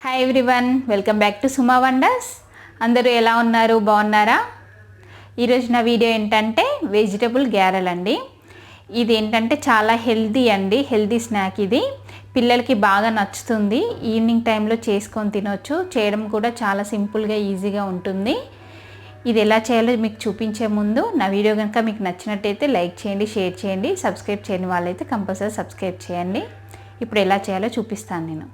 Hi everyone, welcome back to Suma wonders. అందరూ ఎలా ఉన్నారు? బాగున్నారా? ఈరోజు నా వీడియో ఏంటంటే వెజిటబుల్ గ్యారెల్ అండి. ఇది ఏంటంటే చాలా హెల్దీ అండి, హెల్దీ స్నాక్. ఇది పిల్లలకి బాగా నచ్చుతుంది. ఈవినింగ్ టైంలో చేసుకొని తినొచ్చు. చేయడం కూడా చాలా సింపుల్గా ఈజీగా ఉంటుంది. ఇది ఎలా చేయాలో మీకు చూపించే ముందు నా వీడియో కనుక మీకు నచ్చినట్టయితే లైక్ చేయండి, షేర్ చేయండి. సబ్స్క్రైబ్ చేయని వాళ్ళైతే కంపల్సరీ సబ్స్క్రైబ్ చేయండి. ఇప్పుడు ఎలా చేయాలో చూపిస్తాను నేను.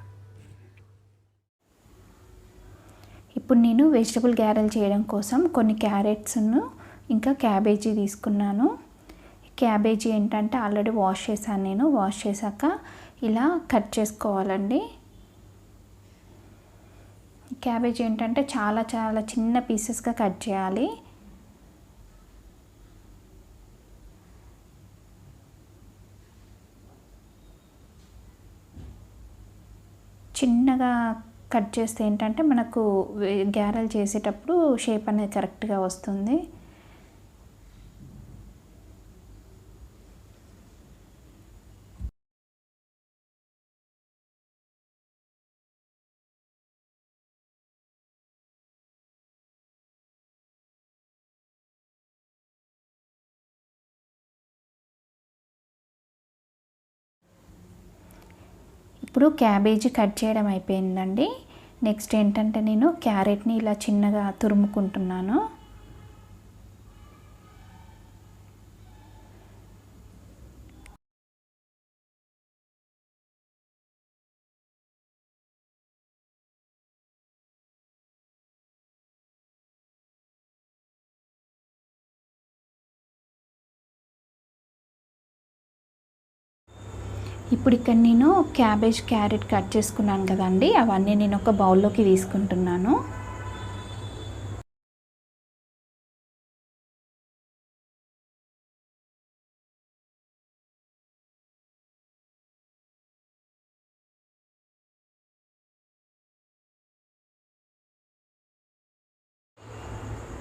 ఇప్పుడు నేను వెజిటబుల్ గ్యారెల్ చేయడం కోసం కొన్ని క్యారెట్స్ను ఇంకా క్యాబేజీ తీసుకున్నాను. క్యాబేజీ ఏంటంటే ఆల్రెడీ వాష్ చేశాను నేను. వాష్ చేశాక ఇలా కట్ చేసుకోవాలండి. క్యాబేజీ ఏంటంటే చాలా చాలా చిన్న పీసెస్గా కట్ చేయాలి. చిన్నగా కట్ చేస్తే ఏంటంటే మనకు గ్యారెల్ చేసేటప్పుడు షేప్ అనేది కరెక్ట్గా వస్తుంది. ఇప్పుడు క్యాబేజీ కట్ చేయడం అయిపోయిందండి. నెక్స్ట్ ఏంటంటే నేను క్యారెట్ని ఇలా చిన్నగా తురుముకుంటున్నాను. ఇప్పుడు ఇక్కడ నేను క్యారెట్ కట్ చేసుకున్నాను కదండి, అవన్నీ నేను ఒక బౌల్లోకి తీసుకుంటున్నాను.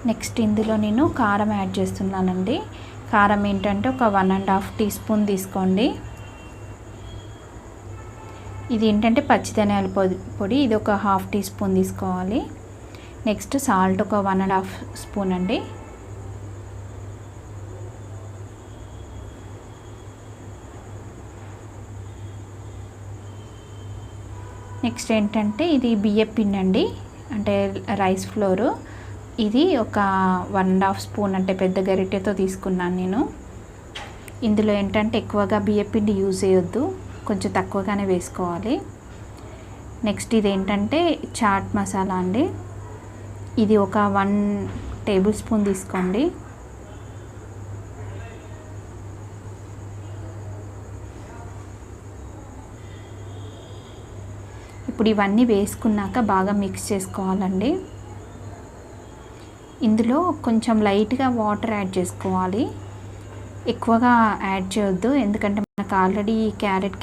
నెక్స్ట్ ఇందులో నేను కారం యాడ్ చేస్తున్నానండి. కారం ఏంటంటే ఒక 1.5 టీ స్పూన్ తీసుకోండి. ఇది ఏంటంటే పచ్చిధనియాల పొడి, ఇది ఒక 1/2 టీ స్పూన్ తీసుకోవాలి. నెక్స్ట్ సాల్ట్ ఒక 1.5 స్పూన్ అండి. నెక్స్ట్ ఏంటంటే ఇది బియ్యం పిండి అండి, అంటే రైస్ ఫ్లోరు. ఇది ఒక 1.5 స్పూన్, అంటే పెద్ద గరిటెతో తీసుకున్నాను నేను. ఇందులో ఏంటంటే ఎక్కువగా బియ్యం పిండి యూజ్ చేయొద్దు, కొంచెం తక్కువగానే వేసుకోవాలి. నెక్స్ట్ ఇది ఏంటంటే చాట్ మసాలా అండి. ఇది ఒక 1 టేబుల్ స్పూన్ తీసుకోండి. ఇప్పుడు ఇవన్నీ వేసుకున్నాక బాగా మిక్స్ చేసుకోవాలండి. ఇందులో కొంచెం లైట్గా వాటర్ యాడ్ చేసుకోవాలి, ఎక్కువగా యాడ్ చేయొద్దు. ఎందుకంటే మనకు ఆల్రెడీ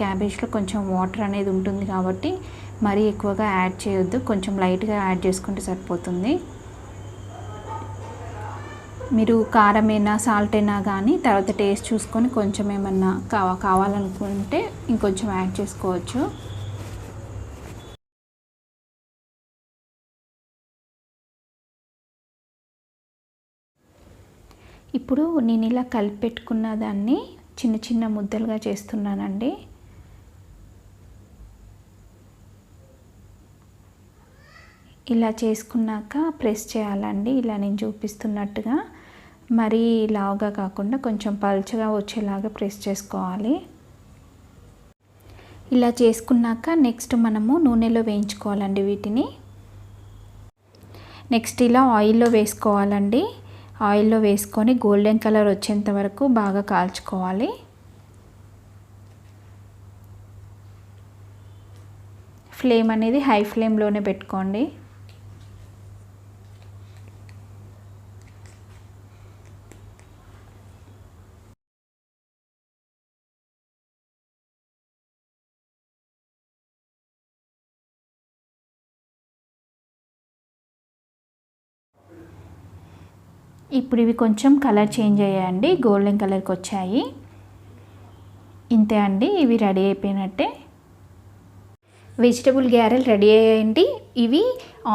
క్యాబేజ్లో కొంచెం వాటర్ అనేది ఉంటుంది కాబట్టి మరీ ఎక్కువగా యాడ్ చేయొద్దు, కొంచెం లైట్గా యాడ్ చేసుకుంటే సరిపోతుంది. మీరు కారమైనా సాల్ట్ అయినా కానీ తర్వాత టేస్ట్ చూసుకొని కొంచెం ఏమన్నా కావాలనుకుంటే ఇంకొంచెం యాడ్ చేసుకోవచ్చు. ఇప్పుడు నేను ఇలా కలిపెట్టుకున్న దాన్ని చిన్న చిన్న ముద్దలుగా చేస్తున్నానండి. ఇలా చేసుకున్నాక ప్రెస్ చేయాలండి, ఇలా నేను చూపిస్తున్నట్టుగా. మరీ లావుగా కాకుండా కొంచెం పల్చగా వచ్చేలాగా ప్రెస్ చేసుకోవాలి. ఇలా చేసుకున్నాక నెక్స్ట్ మనము నూనెలో వేయించుకోవాలండి వీటిని. నెక్స్ట్ ఇలా ఆయిల్లో వేసుకోవాలండి. ఆయిల్లో వేసుకొని గోల్డెన్ కలర్ వచ్చేంత వరకు బాగా కాల్చుకోవాలి. ఫ్లేమ్ అనేది హై ఫ్లేమ్లోనే పెట్టుకోండి. ఇప్పుడు ఇవి కొంచెం కలర్ చేంజ్ అయ్యాయండి, గోల్డెన్ కలర్కి వచ్చాయి. ఇంతే అండి, ఇవి రెడీ అయిపోయినట్టే. వెజిటబుల్ గ్యారెలు రెడీ అయ్యాయండి. ఇవి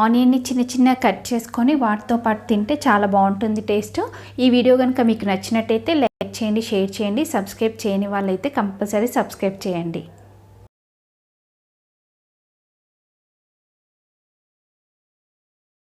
ఆనియన్ని చిన్న చిన్న కట్ చేసుకొని వాటితో పాటు తింటే చాలా బాగుంటుంది టేస్ట్. ఈ వీడియో కనుక మీకు నచ్చినట్టయితే లైక్ చేయండి, షేర్ చేయండి, సబ్స్క్రైబ్ చేయని వాళ్ళైతే కంపల్సరీ సబ్స్క్రైబ్ చేయండి.